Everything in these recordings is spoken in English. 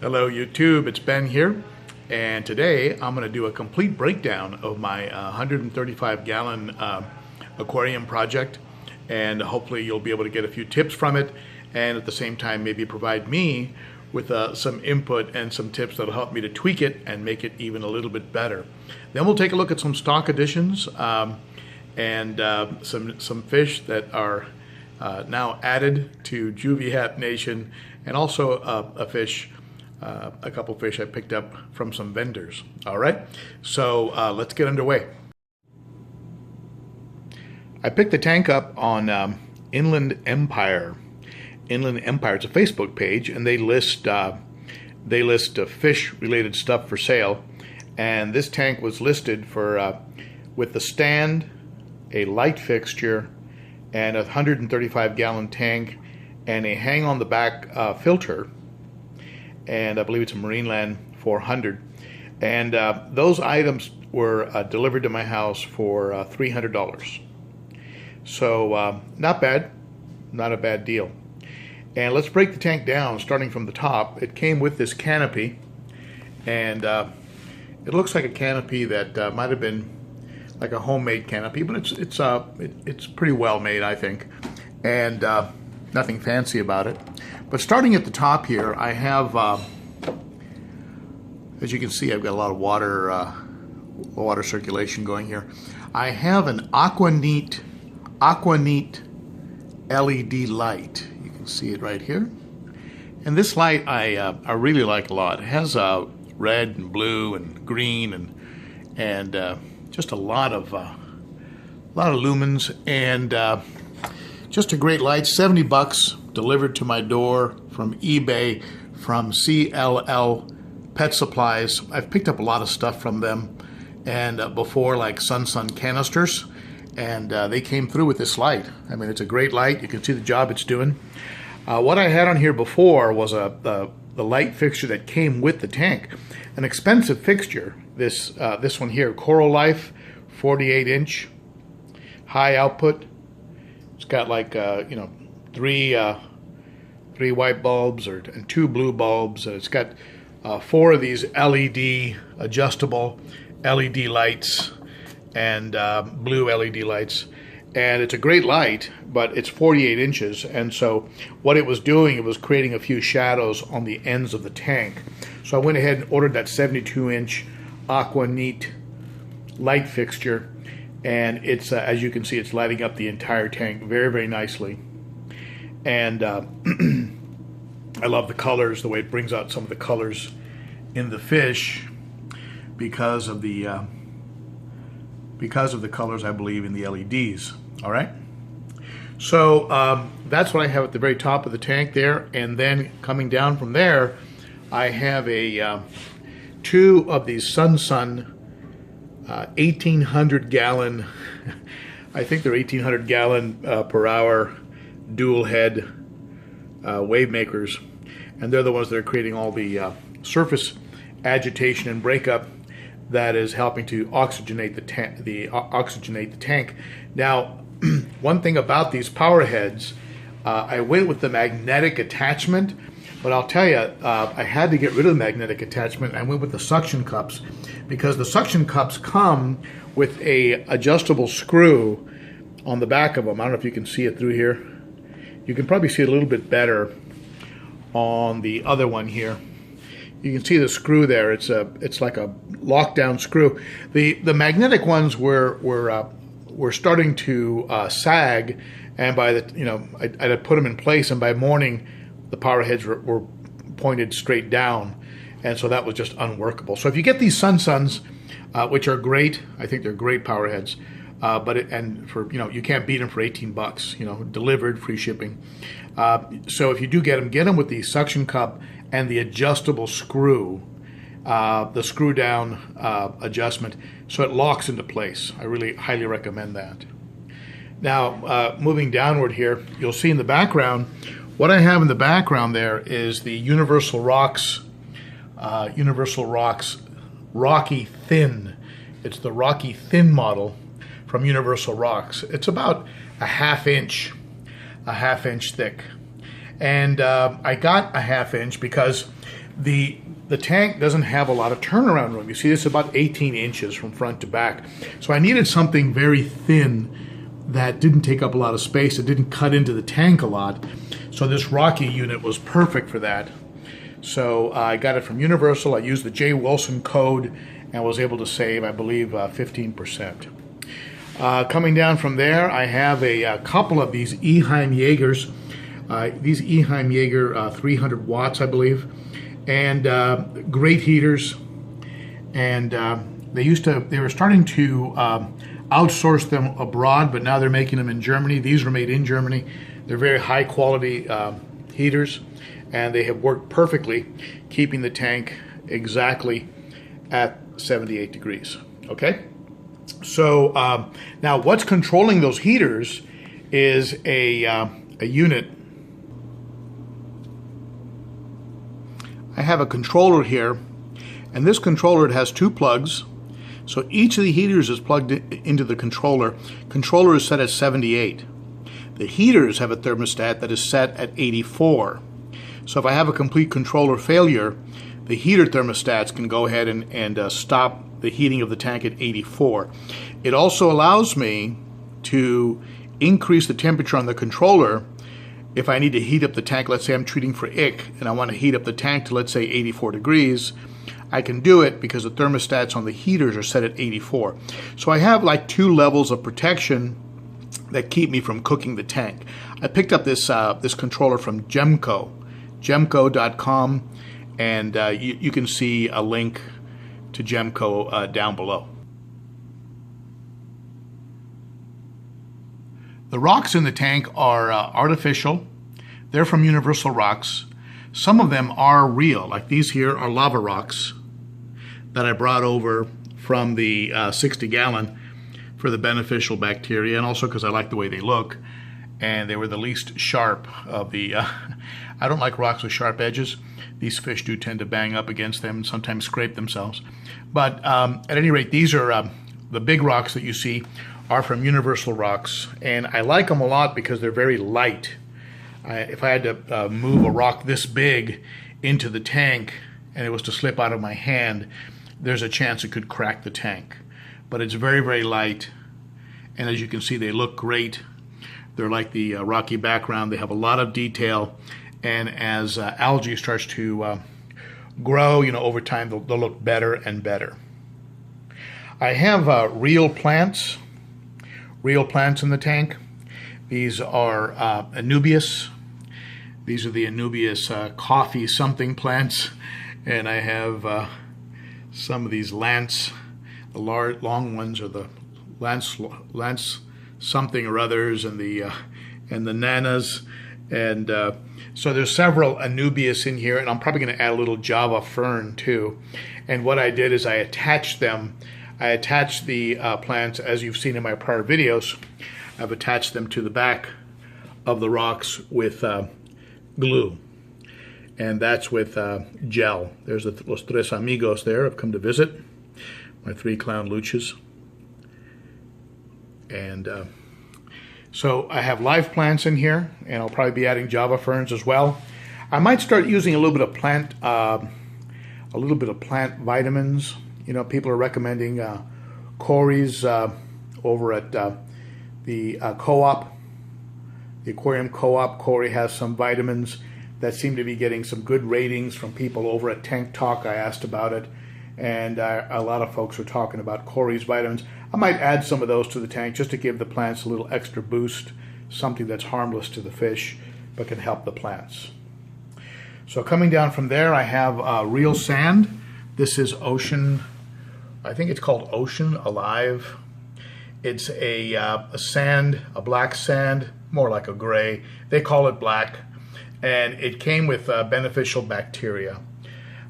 Hello YouTube, it's Ben here, and today I'm going to do a complete breakdown of my 135 gallon aquarium project, and hopefully you'll be able to get a few tips from it, and at the same time maybe provide me with some input and some tips that'll help me to tweak it and make it even a little bit better. Then we'll take a look at some stock additions and some fish that are now added to Juvie HAPNATION, and also a couple fish I picked up from some vendors. All right, so let's get underway. I picked the tank up on Inland Empire. Inland Empire, it's a Facebook page, and they list fish-related stuff for sale. And this tank was listed for with the stand, a light fixture, and a 135 gallon tank, and a hang on the back filter, and I believe it's a Marineland 400, and those items were delivered to my house for $300. So not bad, not a bad deal. And let's break the tank down, starting from the top. It came with this canopy, and it looks like a canopy that might have been like a homemade canopy, but it's pretty well made, I think, and nothing fancy about it. But starting at the top here, I have, as you can see, I've got a lot of water circulation going here. I have an Aquaneat LED light. You can see it right here. And this light I really like a lot. It has red and blue and green and just a lot of lumens, and just a great light. 70 bucks. Delivered to my door from eBay, from CLL Pet Supplies. I've picked up a lot of stuff from them, and before, like Sun canisters, and they came through with this light. I mean, it's a great light. You can see the job it's doing. What I had on here before was the light fixture that came with the tank, an expensive fixture. This one here, Coral Life, 48-inch, high output. It's got like three white bulbs and two blue bulbs. It's got 4 of these LED adjustable LED lights and blue LED lights, and it's a great light, but it's 48 inches, and so what it was doing, it was creating a few shadows on the ends of the tank. So I went ahead and ordered that 72-inch Aquaneat light fixture, and it's as you can see, it's lighting up the entire tank very, very nicely. And I love the colors, the way it brings out some of the colors in the fish because of the colors, I believe, in the LEDs. All right. So that's what I have at the very top of the tank there, and then coming down from there, I have a 2 of these Sun 1,800 gallon. I think they're 1,800 gallon per hour dual head wave makers, and they're the ones that are creating all the surface agitation and breakup that is helping to oxygenate the tank. Now, one thing about these power heads, I went with the magnetic attachment, but I'll tell you, I had to get rid of the magnetic attachment. I went with the suction cups, because the suction cups come with a adjustable screw on the back of them. I don't know if you can see it through here. You can probably see it a little bit better on the other one here. You can see the screw there. It's like a lockdown screw. The magnetic ones were starting to sag, and by the I had put them in place, and by morning the power heads were pointed straight down, and so that was just unworkable. So if you get these Suns, which are great, I think they're great power heads. You can't beat them for 18 bucks, delivered, free shipping. So if you do get them with the suction cup and the adjustable screw, the screw down adjustment, so it locks into place. I really highly recommend that. Now, moving downward here, you'll see in the background, what I have in the background there is the Universal Rocks Rocky Thin. It's the Rocky Thin model from Universal Rocks. It's about a half inch thick, And I got a 1/2 inch because the tank doesn't have a lot of turnaround room. You see, it's about 18 inches from front to back. So I needed something very thin that didn't take up a lot of space. It didn't cut into the tank a lot. So this Rocky unit was perfect for that. So I got it from Universal. I used the J. Wilson code and was able to save, I believe, 15%. Coming down from there, I have a couple of these Eheim Jaegers. These Eheim Jaeger 300 watts, I believe, and great heaters. And they were starting to outsource them abroad, but now they're making them in Germany. These were made in Germany. They're very high quality heaters, and they have worked perfectly, keeping the tank exactly at 78 degrees. Okay, so now what's controlling those heaters is a unit. I have a controller here, and this controller, it has 2 plugs. So each of the heaters is plugged into the controller. Controller is set at 78. The heaters have a thermostat that is set at 84. So if I have a complete controller failure, the heater thermostats can go ahead and stop the heating of the tank at 84. It also allows me to increase the temperature on the controller if I need to heat up the tank. Let's say I'm treating for ick and I want to heat up the tank to, let's say, 84 degrees. I can do it because the thermostats on the heaters are set at 84. So I have like 2 levels of protection that keep me from cooking the tank. I picked up this controller from gemco.com, and you can see a link to Gemco down below. The rocks in the tank are artificial. They're from Universal Rocks. Some of them are real, like these here are lava rocks that I brought over from the 60-gallon for the beneficial bacteria, and also because I like the way they look, and they were the least sharp of the I don't like rocks with sharp edges. These fish do tend to bang up against them and sometimes scrape themselves. But at any rate, these are the big rocks that you see are from Universal Rocks, and I like them a lot because they're very light. If I had to move a rock this big into the tank and it was to slip out of my hand, there's a chance it could crack the tank. But it's very, very light, and as you can see, they look great. They're like the rocky background. They have a lot of detail, and as algae starts to grow, over time, they'll look better and better. I have real plants in the tank. These are anubias. These are the anubias coffee something plants, and I have some of these lance. The long ones are the lance something or others, and the nanas, and so there's several anubias in here, and I'm probably going to add a little Java fern too. And what I did is I attached them. I attached the plants, as you've seen in my prior videos. I've attached them to the back of the rocks with glue, and that's with gel. There's los tres amigos there. I've come to visit my 3 clown luchas, and so I have live plants in here, and I'll probably be adding Java ferns as well. I might start using a little bit of plant vitamins. People are recommending Cory's over at the co-op, the Aquarium co-op. Cory has some vitamins that seem to be getting some good ratings from people over at Tank Talk. I asked about it, and a lot of folks are talking about Cory's vitamins. I might add some of those to the tank just to give the plants a little extra boost, something that's harmless to the fish but can help the plants. So coming down from there, I have real sand. This is Ocean, I think it's called Ocean Alive. It's a sand, a black sand, more like a gray. They call it black, and it came with beneficial bacteria.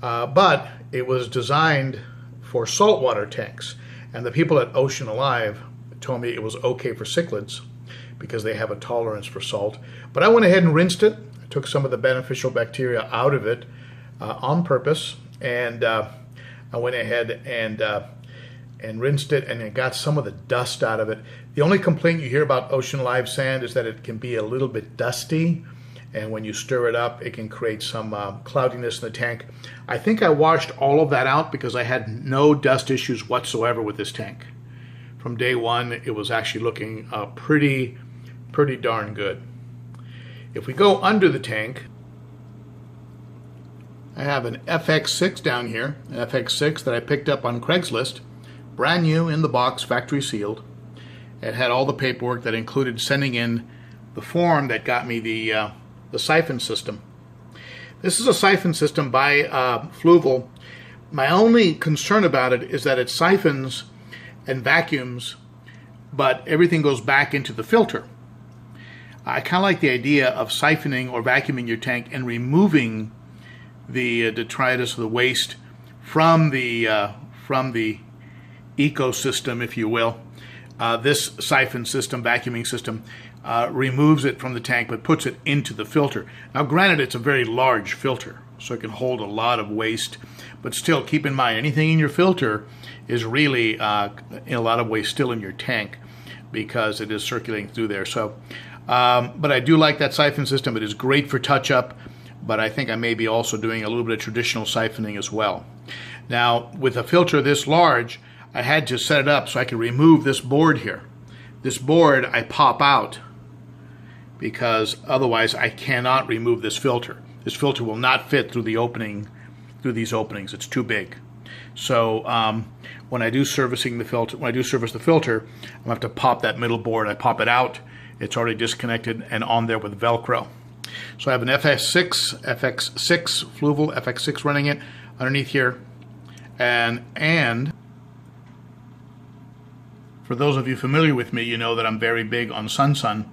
But it was designed for saltwater tanks, and the people at Ocean Alive told me it was okay for cichlids because they have a tolerance for salt. But I went ahead and rinsed it. I took some of the beneficial bacteria out of it on purpose, and I went ahead and rinsed it, and it got some of the dust out of it. The only complaint you hear about Ocean Alive sand is that it can be a little bit dusty, and when you stir it up, it can create some cloudiness in the tank. I think I washed all of that out because I had no dust issues whatsoever with this tank. From day one, it was actually looking pretty darn good. If we go under the tank, I have an FX6 down here, an FX6 that I picked up on Craigslist, brand new in the box, factory sealed. It had all the paperwork that included sending in the form that got me the siphon system. This is a siphon system by Fluval. My only concern about it is that it siphons and vacuums, but everything goes back into the filter. I kind of like the idea of siphoning or vacuuming your tank and removing the detritus or the waste from the ecosystem, if you will. This siphon system, vacuuming system, removes it from the tank but puts it into the filter. Now granted, it's a very large filter, so it can hold a lot of waste, but still keep in mind anything in your filter is really in a lot of ways still in your tank because it is circulating through there. So, but I do like that siphon system. It is great for touch-up, but I think I may be also doing a little bit of traditional siphoning as well. Now, with a filter this large, I had to set it up so I could remove this board here. This board I pop out because otherwise I cannot remove this filter. This filter will not fit through the opening, through these openings. It's too big. So when I do service the filter, I'm gonna have to pop that middle board. I pop it out. It's already disconnected and on there with Velcro. So I have an FX6 Fluval FX6 running it underneath here, and for those of you familiar with me, you know that I'm very big on Sun,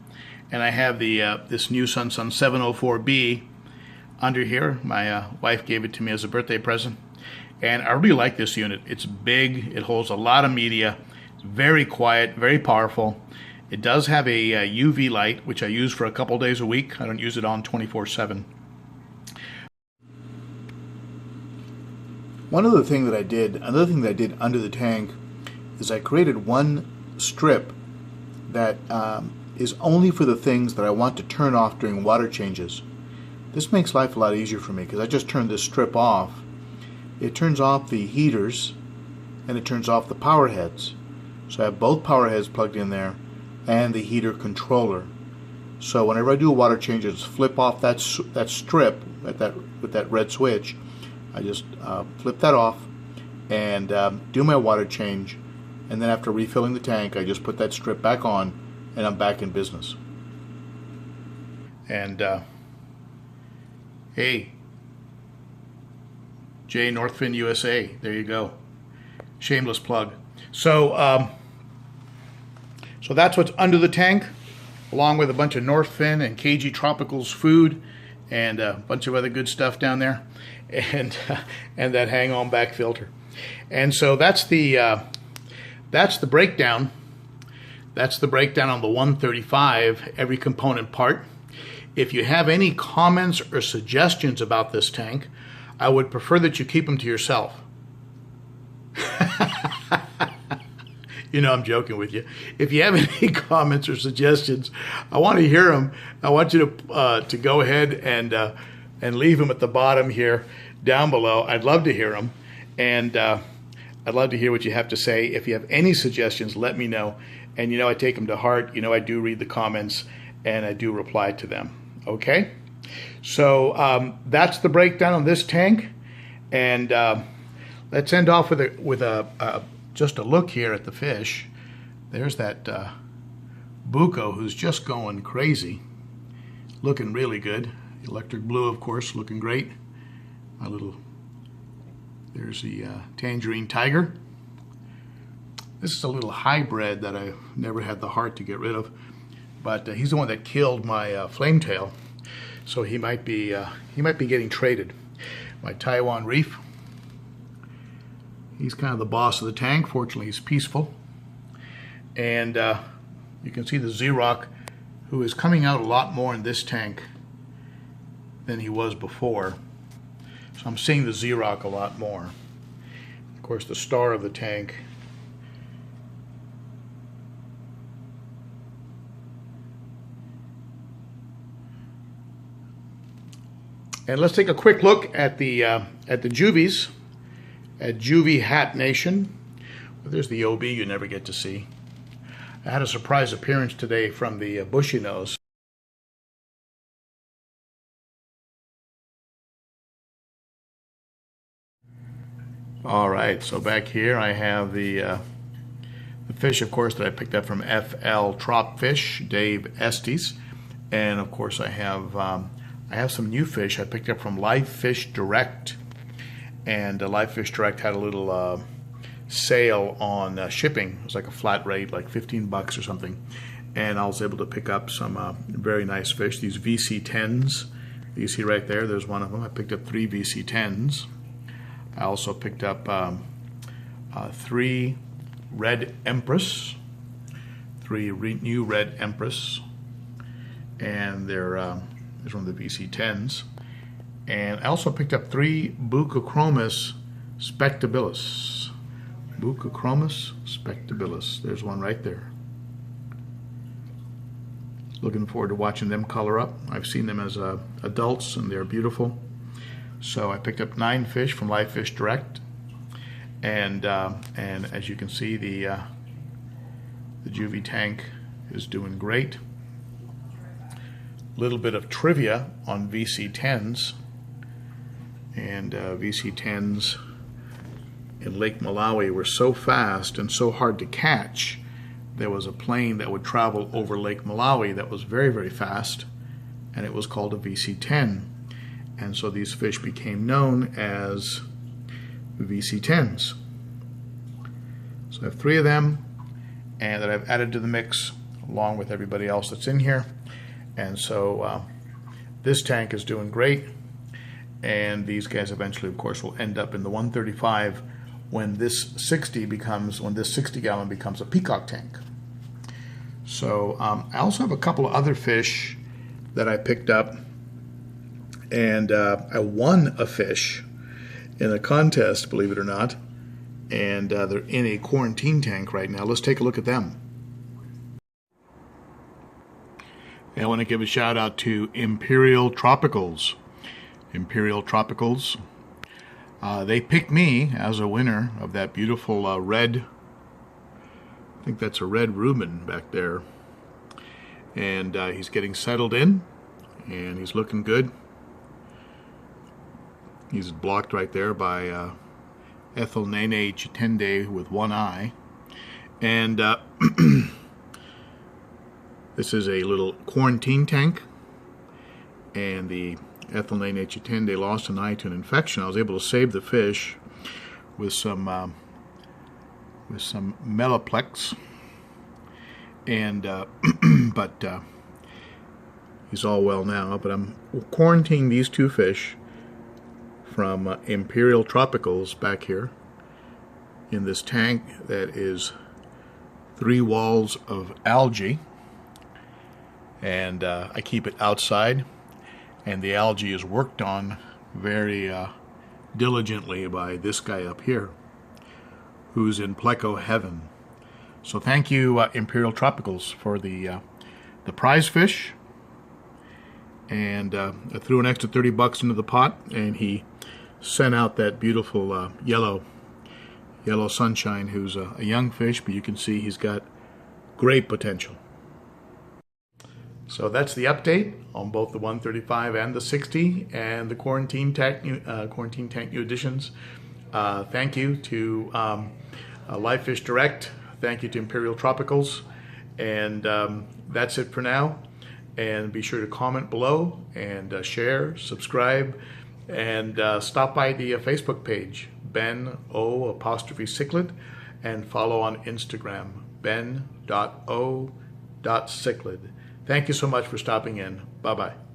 and I have the this new Sun 704B under here. My wife gave it to me as a birthday present, and I really like this unit. It's big, it holds a lot of media, it's very quiet, very powerful. It does have a UV light, which I use for a couple days a week. I don't use it on 24/7. Another thing that I did under the tank is I created one strip that is only for the things that I want to turn off during water changes. This makes life a lot easier for me because I just turn this strip off. It turns off the heaters and it turns off the power heads. So I have both power heads plugged in there and the heater controller. So whenever I do a water change, I just flip off that strip with that red switch. I just flip that off and do my water change, and then after refilling the tank, I just put that strip back on, and I'm back in business. And hey, J Northfin USA, there you go. Shameless plug. So so that's what's under the tank, along with a bunch of Northfin and KGTropicals food and a bunch of other good stuff down there, and that hang-on back filter. And so that's the breakdown. That's the breakdown on the 135, every component part. If you have any comments or suggestions about this tank, I would prefer that you keep them to yourself. You know I'm joking with you. If you have any comments or suggestions, I want to hear them. I want you to go ahead and leave them at the bottom here, down below. I'd love to hear them, and I'd love to hear what you have to say. If you have any suggestions, let me know. And you know I take them to heart. You know I do read the comments and I do reply to them. Okay, so that's the breakdown on this tank, and let's end off with just a look here at the fish. There's that buco who's just going crazy, looking really good. Electric blue, of course, looking great. There's the tangerine tiger. This is a little hybrid that I've never had the heart to get rid of, but he's the one that killed my flametail, so he might be getting traded. My Taiwan reef. He's kind of the boss of the tank. Fortunately, he's peaceful. And you can see the Xerox, who is coming out a lot more in this tank than he was before. So I'm seeing the Xerox a lot more. Of course, the star of the tank. And let's take a quick look at the juvies at Juvie HAPNATION. Well, there's the OB you never get to see. I had a surprise appearance today from the bushy nose. All right, so back here I have the fish, of course, that I picked up from FLTROPFISH, Dave Estes, and of course I have some new fish I picked up from Live Fish Direct, and Live Fish Direct had a little sale on shipping. It was like a flat rate, like 15 bucks or something, and I was able to pick up some very nice fish. These VC10s that you see right there, there's one of them. I picked up 3 VC10s. I also picked up 3 Red Empress, 3 new Red Empress, and there's one of the VC10s. And I also picked up 3 Buccochromis spectabilis. Buccochromis spectabilis. There's one right there. Looking forward to watching them color up. I've seen them as adults, and they're beautiful. So I picked up 9 fish from Live Fish Direct, and as you can see, the juvie tank is doing great. Little bit of trivia on VC10s, and VC10s in Lake Malawi were so fast and so hard to catch. There was a plane that would travel over Lake Malawi that was very, very fast, and it was called a VC10. And so these fish became known as VC10s. So I have 3 of them, and that I've added to the mix along with everybody else that's in here. And so this tank is doing great, and these guys eventually, of course, will end up in the 135 when this 60 gallon becomes a peacock tank. So I also have a couple of other fish that I picked up. And I won a fish in a contest, believe it or not, and they're in a quarantine tank right now. Let's take a look at them. And I want to give a shout out to Imperial Tropicals. Imperial Tropicals. They picked me as a winner of that beautiful red, I think that's a red Reuben back there. And he's getting settled in, and he's looking good. He's blocked right there by FLTROPFISH with one eye. And this is a little quarantine tank. And the FLTROPFISH lost an eye to an infection. I was able to save the fish with some Melaplex. And but he's all well now. But I'm quarantining these 2 fish from Imperial Tropicals back here in this tank that is 3 walls of algae, and I keep it outside, and the algae is worked on very diligently by this guy up here who's in pleco heaven. So thank you, Imperial Tropicals, for the prize fish, and I threw an extra 30 bucks into the pot, and he sent out that beautiful yellow sunshine, who's a young fish, but you can see he's got great potential. So that's the update on both the 135 and the 60 and the quarantine tank new additions. Thank you to Live Fish Direct. Thank you to Imperial Tropicals, and that's it for now. And be sure to comment below and share, subscribe, and stop by the Facebook page, ben.o.cichlid, and follow on Instagram, ben.o.cichlid. Thank you so much for stopping in. Bye-bye.